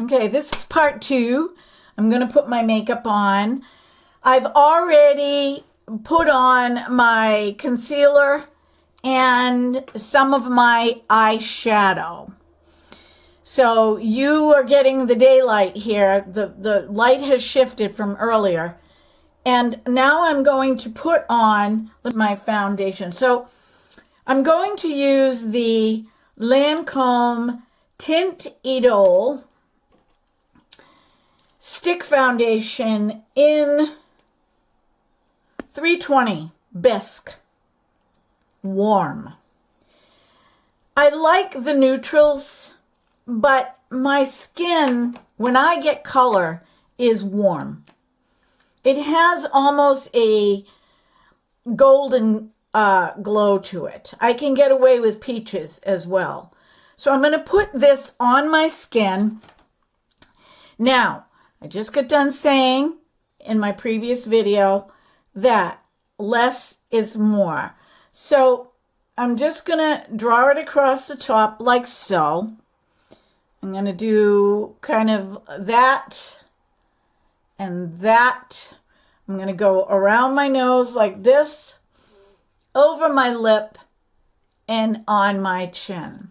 Okay, this is part 2. I'm going to put my makeup on. I've already put on my concealer and some of my eyeshadow. So you are getting the daylight here. The light has shifted from earlier. And now I'm going to put on my foundation. So I'm going to use the Lancome Tint Idole Stick Foundation in 320 Bisque Warm. I like the neutrals, but my skin, when I get color, is warm. It has almost a golden glow to it. I can get away with peaches as well. So I'm going to put this on my skin. Now, I just got done saying in my previous video that less is more. So I'm just going to draw it across the top like so. I'm going to do kind of that and that. I'm going to go around my nose like this, over my lip, and on my chin.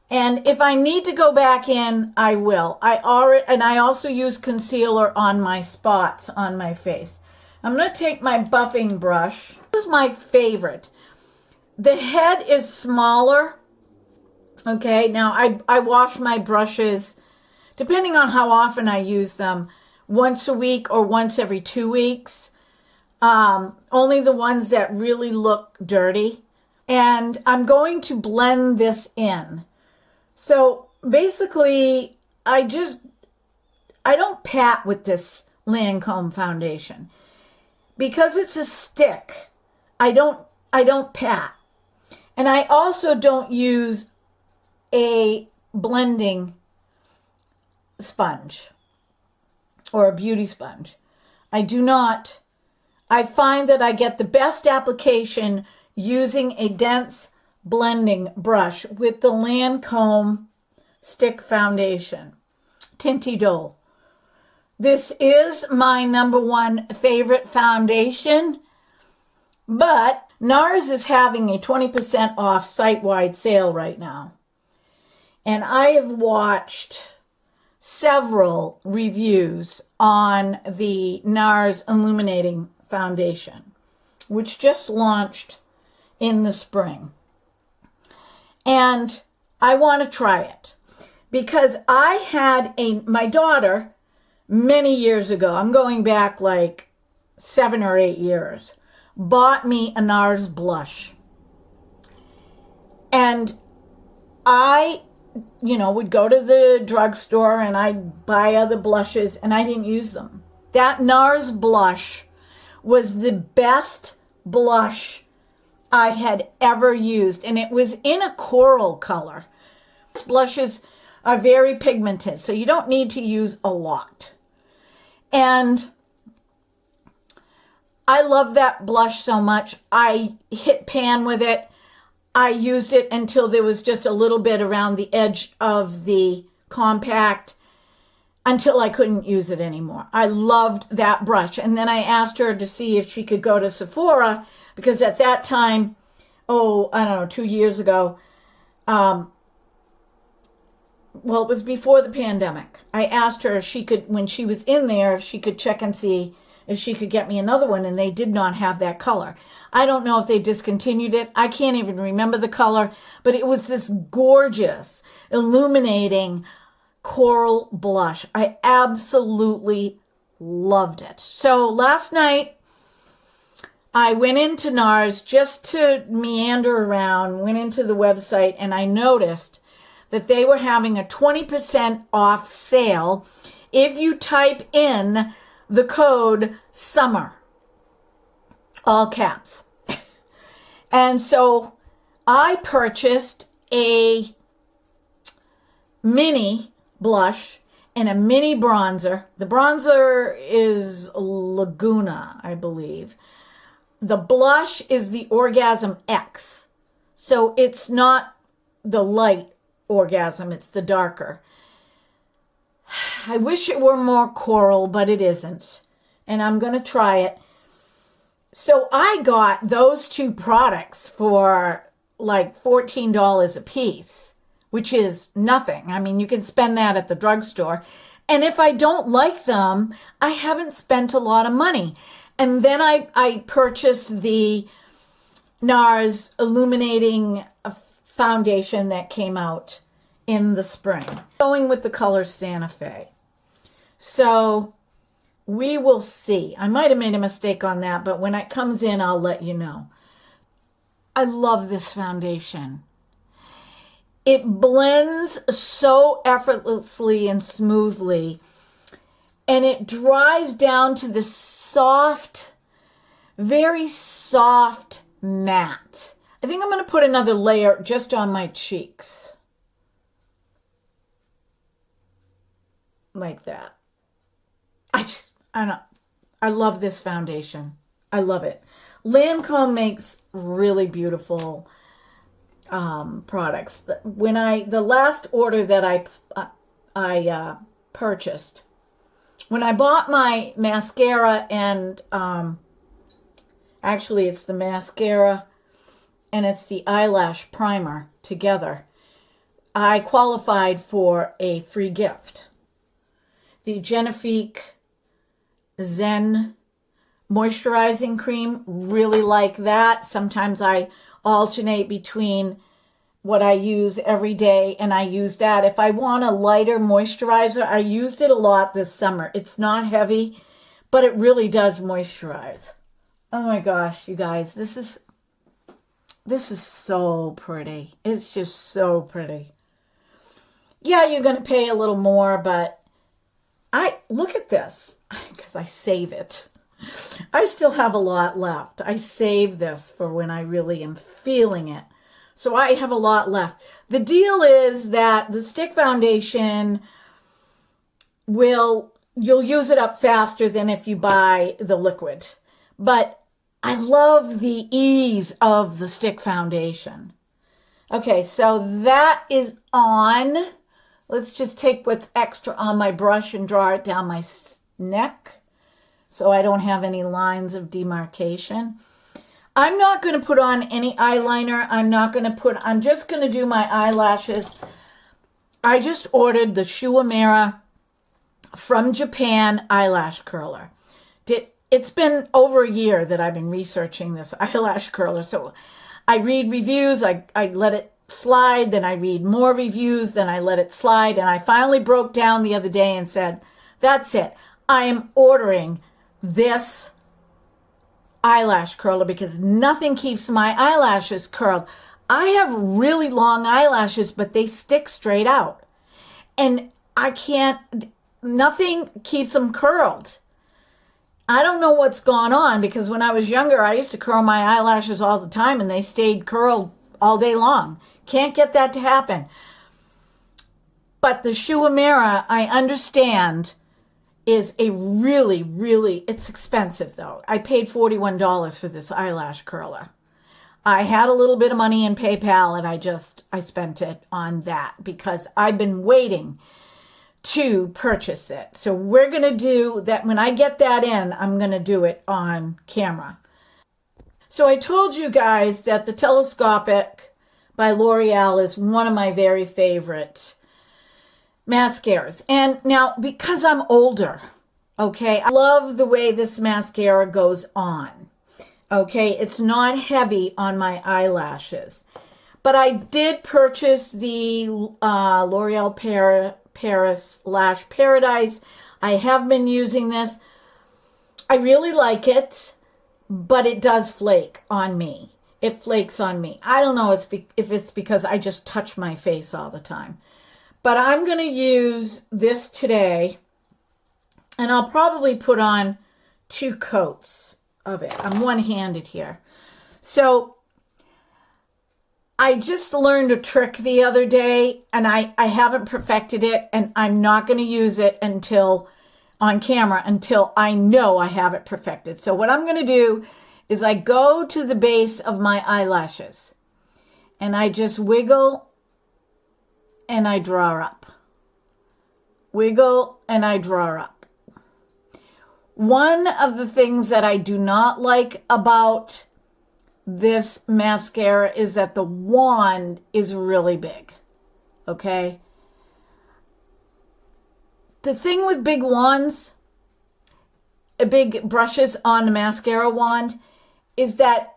And if I need to go back in, I will. I also use concealer on my spots on my face. I'm going to take my buffing brush. This is my favorite. The head is smaller. Okay, now I wash my brushes, depending on how often I use them, once a week or once every 2 weeks. Only the ones that really look dirty. And I'm going to blend this in. So basically, I don't pat with this Lancome foundation. Because it's a stick, I don't pat. And I also don't use a blending sponge or a beauty sponge. I do not. I find that I get the best application using a dense blending brush with the Lancome Stick Foundation, Tint Idole. This is my #1 favorite foundation, but NARS is having a 20% off site-wide sale right now. And I have watched several reviews on the NARS Illuminating Foundation, which just launched in the spring. And I want to try it because I had my daughter many years ago, I'm going back like 7 or 8 years, bought me a NARS blush. And I, would go to the drugstore and I'd buy other blushes and I didn't use them. That NARS blush was the best blush I had ever used, and it was in a coral color. Blushes are very pigmented, so you don't need to use a lot. And I love that blush so much. I hit pan with it. I used it until there was just a little bit around the edge of the compact until I couldn't use it anymore. I loved that brush. And then I asked her to see if she could go to Sephora, because at that time, I don't know, 2 years ago, well, it was before the pandemic. I asked her if she could, when she was in there, if she could check and see if she could get me another one, and they did not have that color. I don't know if they discontinued it. I can't even remember the color, but it was this gorgeous, illuminating coral blush. I absolutely loved it. So last night, I went into NARS just to meander around, went into the website, and I noticed that they were having a 20% off sale if you type in the code SUMMER, all caps. And so I purchased a mini blush and a mini bronzer. The bronzer is Laguna, I believe. The blush is the Orgasm X. So it's not the light Orgasm, it's the darker. I wish it were more coral, but it isn't. And I'm going to try it. So I got those two products for like $14 a piece, which is nothing. I mean, you can spend that at the drugstore. And if I don't like them, I haven't spent a lot of money. And then I purchased the NARS Illuminating Foundation that came out in the spring. Going with the color Santa Fe. So we will see. I might have made a mistake on that, but when it comes in, I'll let you know. I love this foundation. It blends so effortlessly and smoothly, and it dries down to this soft, very soft matte. I think I'm going to put another layer just on my cheeks. Like that. I love this foundation. I love it. Lancome makes really beautiful products. The last order that I purchased, when I bought my mascara and actually it's the mascara and it's the eyelash primer together, I qualified for a free gift. The Genifique Zen moisturizing cream, really like that. Sometimes I alternate between what I use every day, and I use that. If I want a lighter moisturizer, I used it a lot this summer. It's not heavy, but it really does moisturize. Oh my gosh, you guys, this is so pretty. It's just so pretty. Yeah, you're going to pay a little more, but look at this, because I save it. I still have a lot left. I save this for when I really am feeling it. So I have a lot left. The deal is that the stick foundation you'll use it up faster than if you buy the liquid. But I love the ease of the stick foundation. Okay, so that is on. Let's just take what's extra on my brush and draw it down my neck so I don't have any lines of demarcation. I'm not going to put on any eyeliner. I'm just going to do my eyelashes. I just ordered the Shuamera from Japan eyelash curler. It's been over a year that I've been researching this eyelash curler. So I read reviews, I let it slide, then I read more reviews, then I let it slide, and I finally broke down the other day and said, that's it. I am ordering this eyelash curler because nothing keeps my eyelashes curled. I have really long eyelashes, but they stick straight out. And nothing keeps them curled. I don't know what's gone on, because when I was younger, I used to curl my eyelashes all the time and they stayed curled all day long. Can't get that to happen. But the Shuamera, I understand, is a really, really, it's expensive though. I paid $41 for this eyelash curler. I had a little bit of money in PayPal and I spent it on that because I've been waiting to purchase it. So we're going to do that. When I get that in, I'm going to do it on camera. So I told you guys that the Telescopic by L'Oreal is one of my very favorite mascaras. And now, because I'm older, okay, I love the way this mascara goes on. Okay, it's not heavy on my eyelashes. But I did purchase the L'Oreal Paris Lash Paradise. I have been using this. I really like it, but it does flake on me. It flakes on me. I don't know if it's because I just touch my face all the time. But I'm going to use this today, and I'll probably put on 2 coats of it. I'm one-handed here. So I just learned a trick the other day, and I haven't perfected it, and I'm not going to use it on camera until I know I have it perfected. So what I'm going to do is I go to the base of my eyelashes, and I just wiggle, and I draw up wiggle, and I draw up. One of the things that I do not like about this mascara is that the wand is really big, okay? The thing with big wands, big brushes on a mascara wand, is that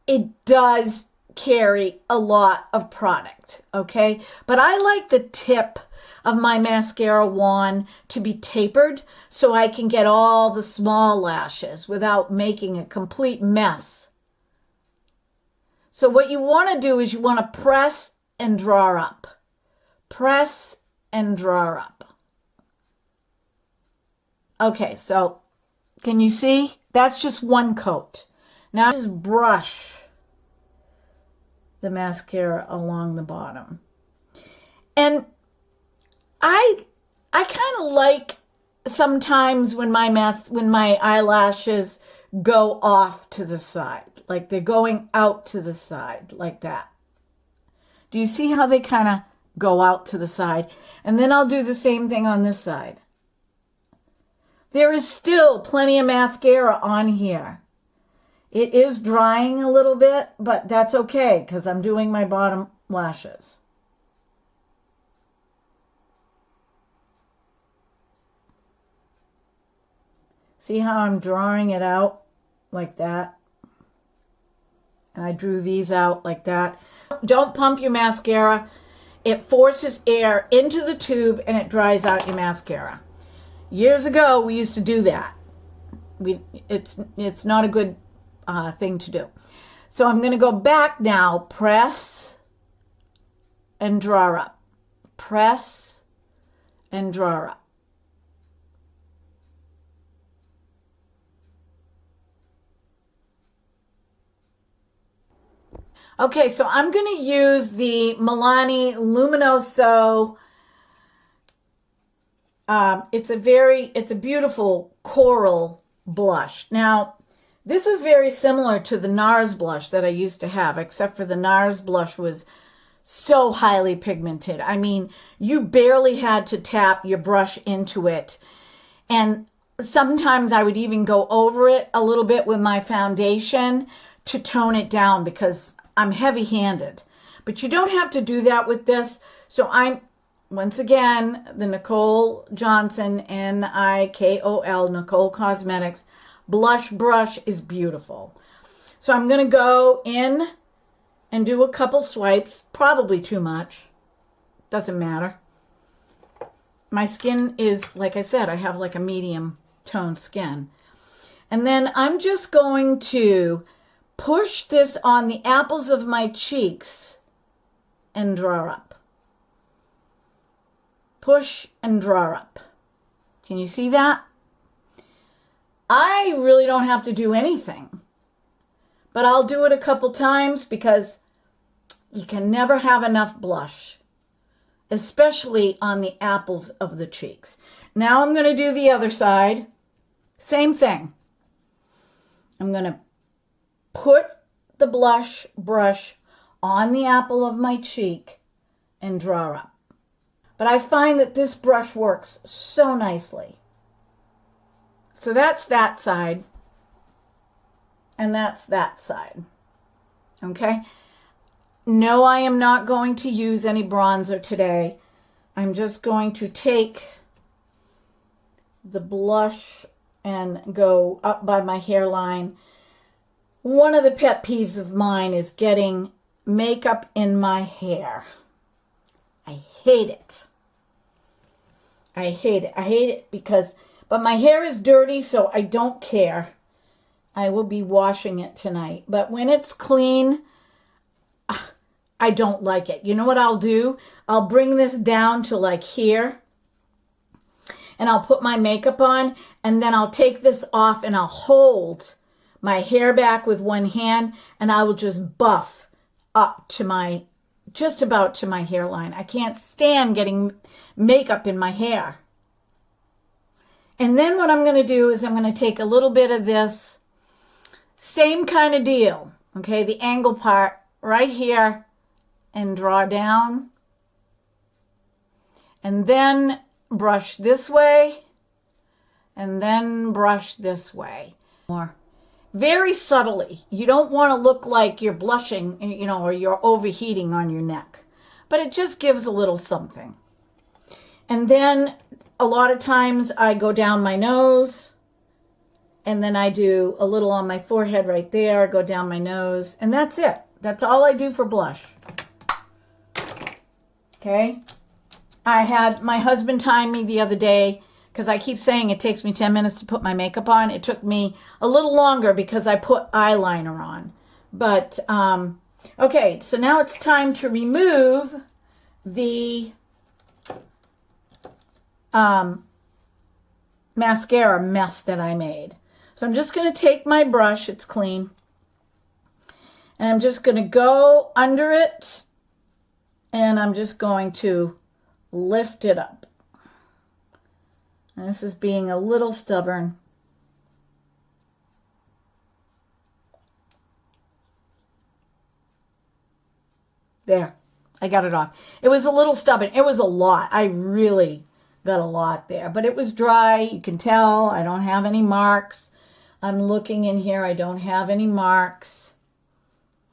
it does carry a lot of product, okay? But I like the tip of my mascara wand to be tapered so I can get all the small lashes without making a complete mess. So what you want to do is you want to press and draw up. Press and draw up. Okay, so can you see? That's just one coat. Now just brush the mascara along the bottom. And I kind of like sometimes when my eyelashes go off to the side, like they're going out to the side like that. Do you see how they kind of go out to the side? And then I'll do the same thing on this side. There is still plenty of mascara on here. It is drying a little bit, but that's okay because I'm doing my bottom lashes. See how I'm drawing it out like that? And I drew these out like that. Don't pump your mascara. It forces air into the tube and it dries out your mascara. Years ago, we used to do that. It's not a good thing to do. So I'm going to go back now. Press and draw up. Press and draw up. Okay, so I'm going to use the Milani Luminoso. It's a beautiful coral blush. Now, this is very similar to the NARS blush that I used to have, except for the NARS blush was so highly pigmented. I mean, you barely had to tap your brush into it. And sometimes I would even go over it a little bit with my foundation to tone it down because I'm heavy-handed. But you don't have to do that with this. So I'm, once again, the Nicole Johnson, Nikol, Nicole Cosmetics blush brush is beautiful. So I'm going to go in and do a couple swipes, probably too much. Doesn't matter. My skin is, like I said, I have like a medium toned skin. And then I'm just going to push this on the apples of my cheeks and draw up. Push and draw up. Can you see that? I really don't have to do anything, but I'll do it a couple times because you can never have enough blush, especially on the apples of the cheeks. Now I'm going to do the other side. Same thing. I'm going to put the blush brush on the apple of my cheek and draw up. But I find that this brush works so nicely. So that's that side, and that's that side, okay? No, I am not going to use any bronzer today. I'm just going to take the blush and go up by my hairline. One of the pet peeves of mine is getting makeup in my hair. I hate it. I hate it. I hate it because... But my hair is dirty, so I don't care. I will be washing it tonight. But when it's clean, I don't like it. You know what I'll do? I'll bring this down to like here. And I'll put my makeup on. And then I'll take this off and I'll hold my hair back with one hand. And I will just buff up to my, just about to my hairline. I can't stand getting makeup in my hair. And then what I'm going to do is I'm going to take a little bit of this, same kind of deal, okay, the angle part right here and draw down. And then brush this way and then brush this way. More. Very subtly. You don't want to look like you're blushing, you know, or you're overheating on your neck. But it just gives a little something. And then a lot of times I go down my nose, and then I do a little on my forehead right there, go down my nose, and that's it. That's all I do for blush. Okay? I had my husband time me the other day, because I keep saying it takes me 10 minutes to put my makeup on. It took me a little longer because I put eyeliner on. But, okay, so now it's time to remove the mascara mess that I made. So I'm just going to take my brush, it's clean, and I'm just going to go under it, and I'm just going to lift it up. And this is being a little stubborn. There, I got it off. It was a little stubborn. It was a lot. I really got a lot there, but it was dry. You can tell I don't have any marks. I'm looking in here. I don't have any marks.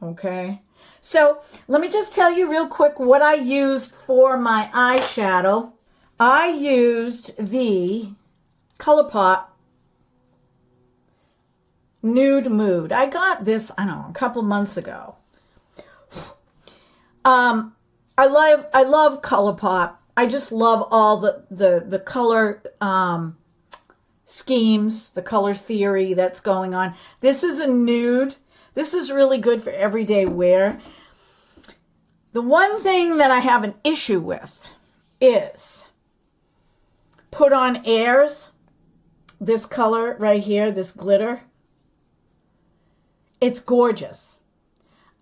Okay. So let me just tell you real quick what I used for my eyeshadow. I used the ColourPop Nude Mood. I got this, I don't know, a couple months ago. I love ColourPop. I just love all the color schemes, the color theory that's going on. This is a nude. This is really good for everyday wear. The one thing that I have an issue with is put on airs, this color right here, this glitter. It's gorgeous.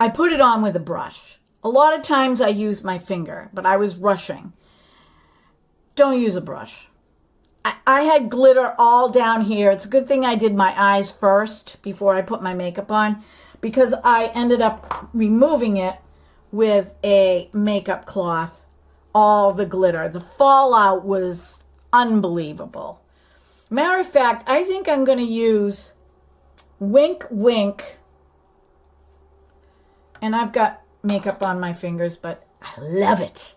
I put it on with a brush. A lot of times I use my finger, but I was rushing. Don't use a brush. I had glitter all down here. It's a good thing I did my eyes first before I put my makeup on, because I ended up removing it with a makeup cloth, all the glitter. The fallout was unbelievable. Matter of fact, I think I'm going to use Wink Wink, and I've got makeup on my fingers, but I love it.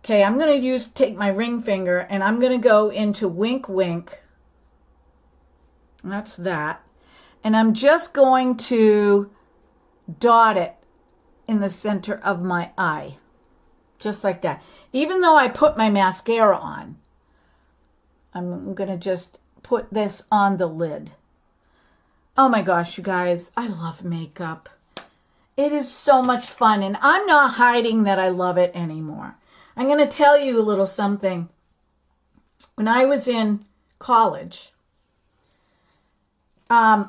Okay, I'm going to take my ring finger, and I'm going to go into Wink Wink. That's that. And I'm just going to dot it in the center of my eye. Just like that. Even though I put my mascara on, I'm going to just put this on the lid. Oh my gosh, you guys, I love makeup. It is so much fun, and I'm not hiding that I love it anymore. I'm going to tell you a little something. When I was in college, I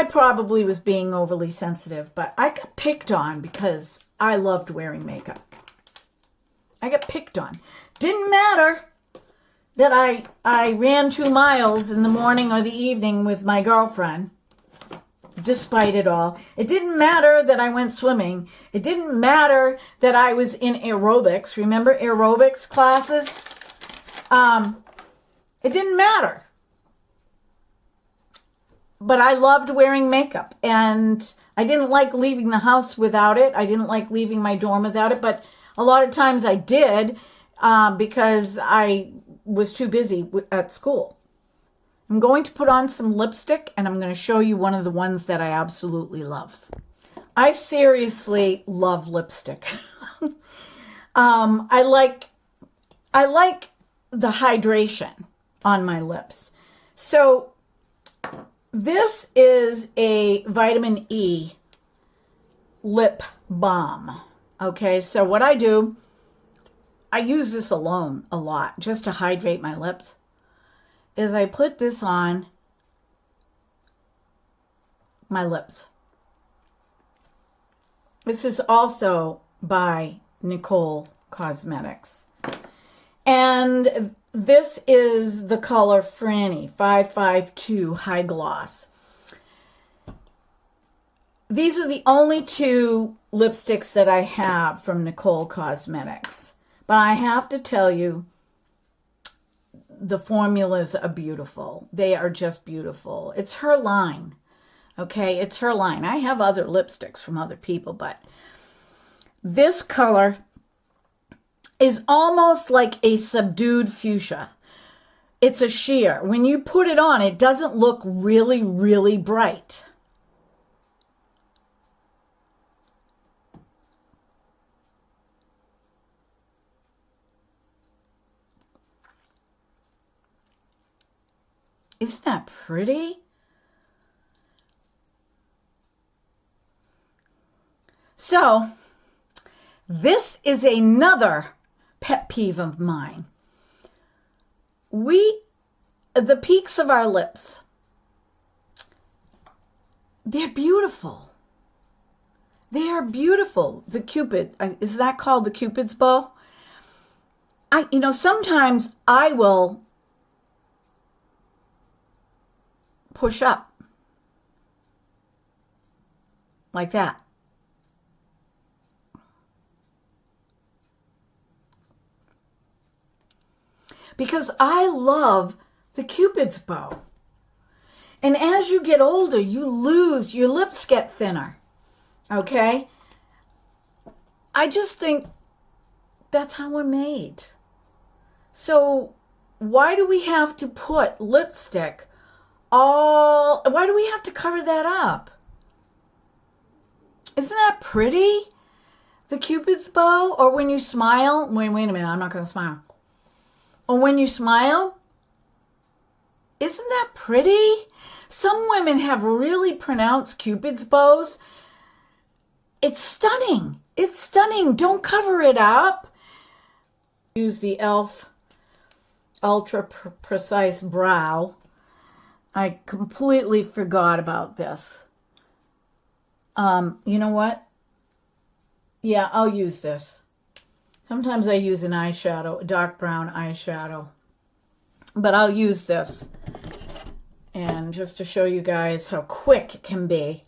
probably was being overly sensitive, but I got picked on because I loved wearing makeup. I got picked on. Didn't matter that I ran 2 miles in the morning or the evening with my girlfriend. Despite it all, it didn't matter that I went swimming. It didn't matter that I was in aerobics. Remember aerobics classes? It didn't matter. But I loved wearing makeup, and I didn't like leaving the house without it. I didn't like leaving my dorm without it, but a lot of times I did because I was too busy at school. I'm going to put on some lipstick, and I'm going to show you one of the ones that I absolutely love. I seriously love lipstick. I like the hydration on my lips. So this is a vitamin E lip balm. Okay, so what I do, I use this alone a lot just to hydrate my lips, is I put this on my lips. This is also by Nicole Cosmetics. And this is the color Franny 552 High Gloss. These are the only 2 lipsticks that I have from Nicole Cosmetics. But I have to tell you, the formulas are beautiful. They are just beautiful. It's her line. Okay, it's her line. I have other lipsticks from other people, but this color is almost like a subdued fuchsia. It's a sheer. When you put it on, it doesn't look really, really bright. Isn't that pretty? So, this is another pet peeve of mine. The peaks of our lips, they're beautiful. They are beautiful. The Cupid, is that called the Cupid's bow? Sometimes I will push up like that. Because I love the Cupid's bow. And as you get older, your lips get thinner. Okay? I just think that's how we're made. So why do we have to put lipstick why do we have to cover that up? Isn't that pretty? The Cupid's bow? Or when you smile, wait a minute, I'm not going to smile. Or when you smile, isn't that pretty? Some women have really pronounced Cupid's bows. It's stunning. It's stunning. Don't cover it up. Use the e.l.f. Ultra Precise Brow. I completely forgot about this. You know what? Yeah, I'll use this. Sometimes I use an eyeshadow, a dark brown eyeshadow. But I'll use this. And just to show you guys how quick it can be.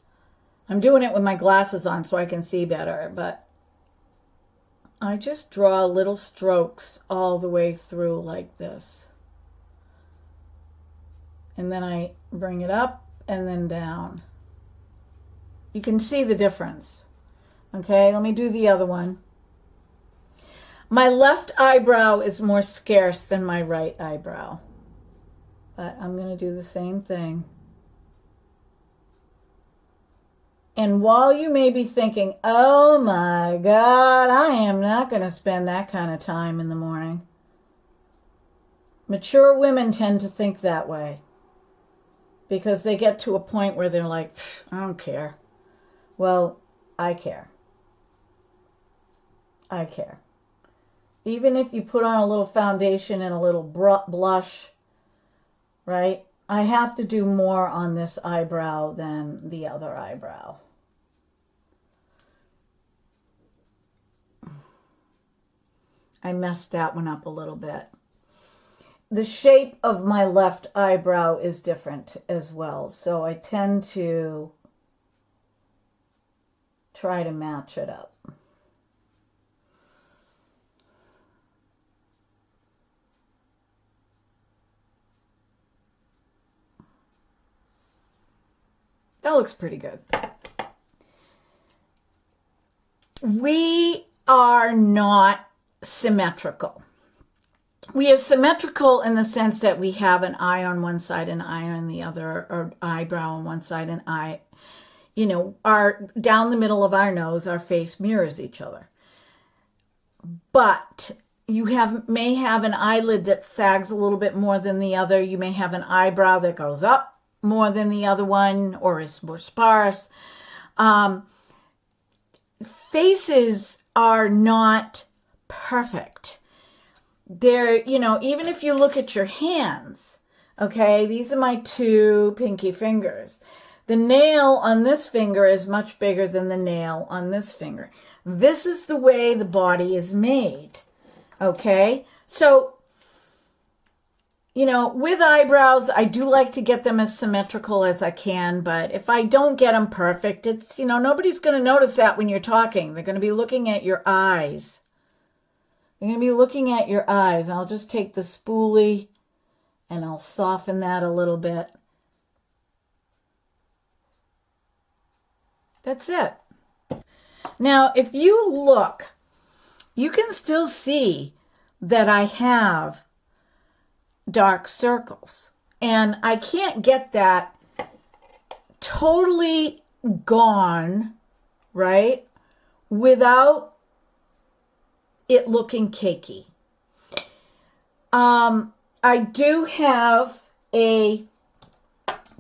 I'm doing it with my glasses on so I can see better. But I just draw little strokes all the way through like this. And then I bring it up and then down. You can see the difference. Okay, let me do the other one. My left eyebrow is more scarce than my right eyebrow. But I'm going to do the same thing. And while you may be thinking, oh my God, I am not going to spend that kind of time in the morning. Mature women tend to think that way. Because they get to a point where they're like, I don't care. Well, I care. I care. Even if you put on a little foundation and a little blush, right? I have to do more on this eyebrow than the other eyebrow. I messed that one up a little bit. The shape of my left eyebrow is different as well, so I tend to try to match it up. That looks pretty good. We are not symmetrical. We are symmetrical in the sense that we have an eye on one side, an eye on the other, or eyebrow on one side, and down the middle of our nose, our face mirrors each other. But you may have an eyelid that sags a little bit more than the other. You may have an eyebrow that goes up more than the other one, or is more sparse. Faces are not perfect. They're, even if you look at your hands, okay, these are my two pinky fingers. The nail on this finger is much bigger than the nail on this finger. This is the way the body is made, okay? So, with eyebrows, I do like to get them as symmetrical as I can, but if I don't get them perfect, it's, nobody's going to notice that when you're talking. They're going to be looking at your eyes. They're going to be looking at your eyes. I'll just take the spoolie And I'll soften that a little bit. That's it. Now, if you look, you can still see that I have dark circles. And I can't get that totally gone, right, without it looking cakey. I do have a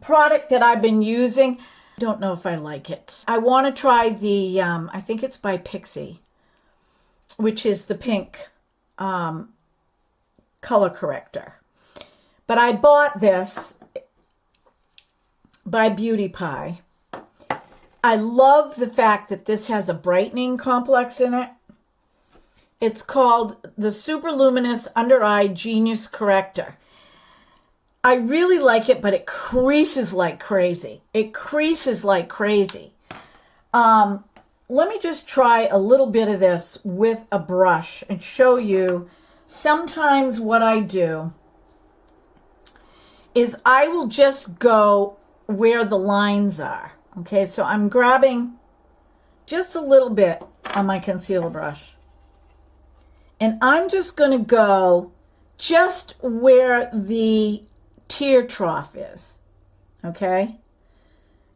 product that I've been using. Don't know if I like it. I want to try the, I think it's by Pixie, which is the pink color corrector. But I bought this by Beauty Pie. I love the fact that this has a brightening complex in it. It's called the Super Luminous Under Eye Genius Corrector. I really like it, but it creases like crazy. It creases like crazy. Let me just try a little bit of this with a brush and show you sometimes what I do is I will just go where the lines are. Okay, so I'm grabbing just a little bit on my concealer brush. And I'm just going to go just where the tear trough is. Okay?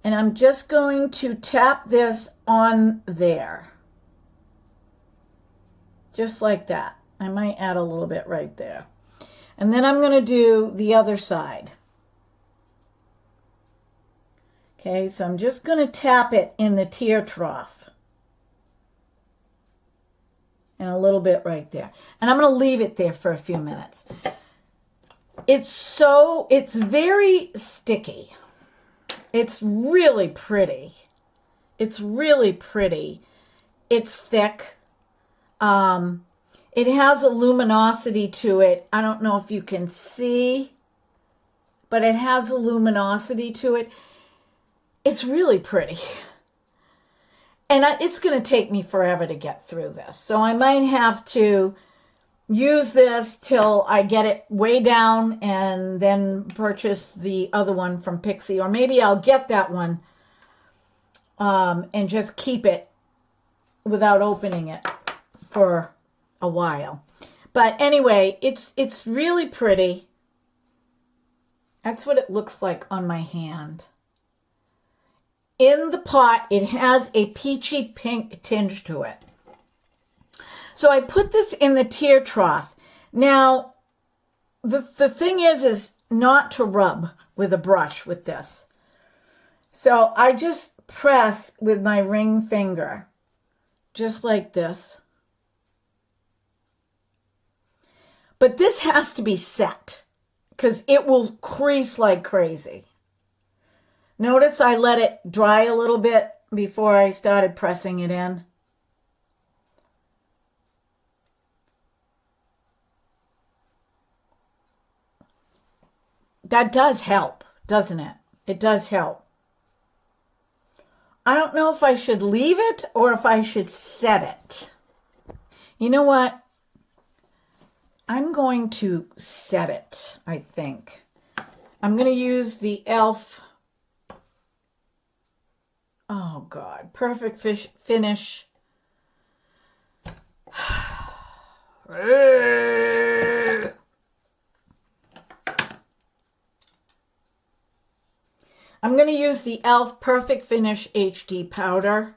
And I'm just going to tap this on there. Just like that. I might add a little bit right there. And then I'm going to do the other side. Okay, so I'm just going to tap it in the tear trough. And a little bit right there. And I'm going to leave it there for a few minutes. It's very sticky. It's really pretty. It's really pretty. It's thick. It has a luminosity to it. I don't know if you can see, but it has a luminosity to it. It's really pretty. And it's going to take me forever to get through this. So I might have to use this till I get it way down and then purchase the other one from Pixie. Or maybe I'll get that one and just keep it without opening it for a while. But anyway, it's really pretty. That's what it looks like on my hand. In the pot, it has a peachy pink tinge to it. So I put this in the tear trough. Now, the thing is not to rub with a brush with this. So I just press with my ring finger, just like this. But this has to be set, because it will crease like crazy. Notice I let it dry a little bit before I started pressing it in. That does help, doesn't it? It does help. I don't know if I should leave it or if I should set it. You know what? I'm going to set it, I think. I'm going to use the e.l.f. Oh, God. Perfect Finish. I'm going to use the e.l.f. Perfect Finish HD powder.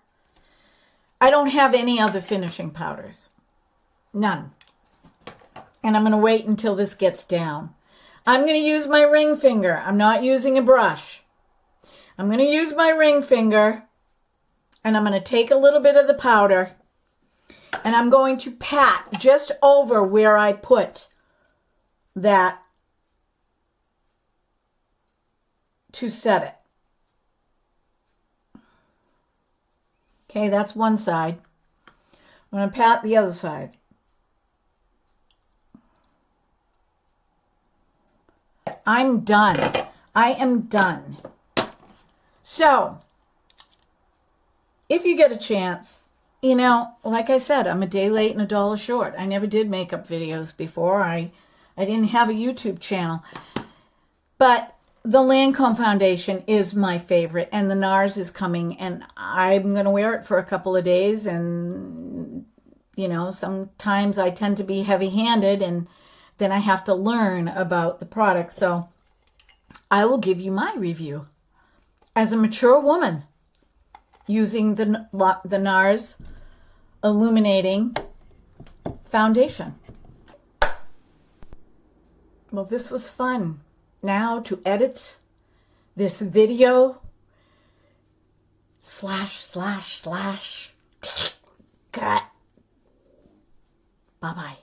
I don't have any other finishing powders. None. And I'm going to wait until this gets down. I'm going to use my ring finger. I'm not using a brush. I'm going to use my ring finger, and I'm going to take a little bit of the powder, and I'm going to pat just over where I put that to set it. Okay, that's one side. I'm going to pat the other side. I'm done. I am done. So, if you get a chance, you know, like I said, I'm a day late and a dollar short. I never did makeup videos before. I didn't have a YouTube channel. But the Lancome foundation is my favorite, and the NARS is coming, and I'm going to wear it for a couple of days. And, you know, sometimes I tend to be heavy-handed, and then I have to learn about the product. So I will give you my review as a mature woman using the NARS Illuminating Foundation. Well, this was fun. Now to edit this video // cut. Bye-bye.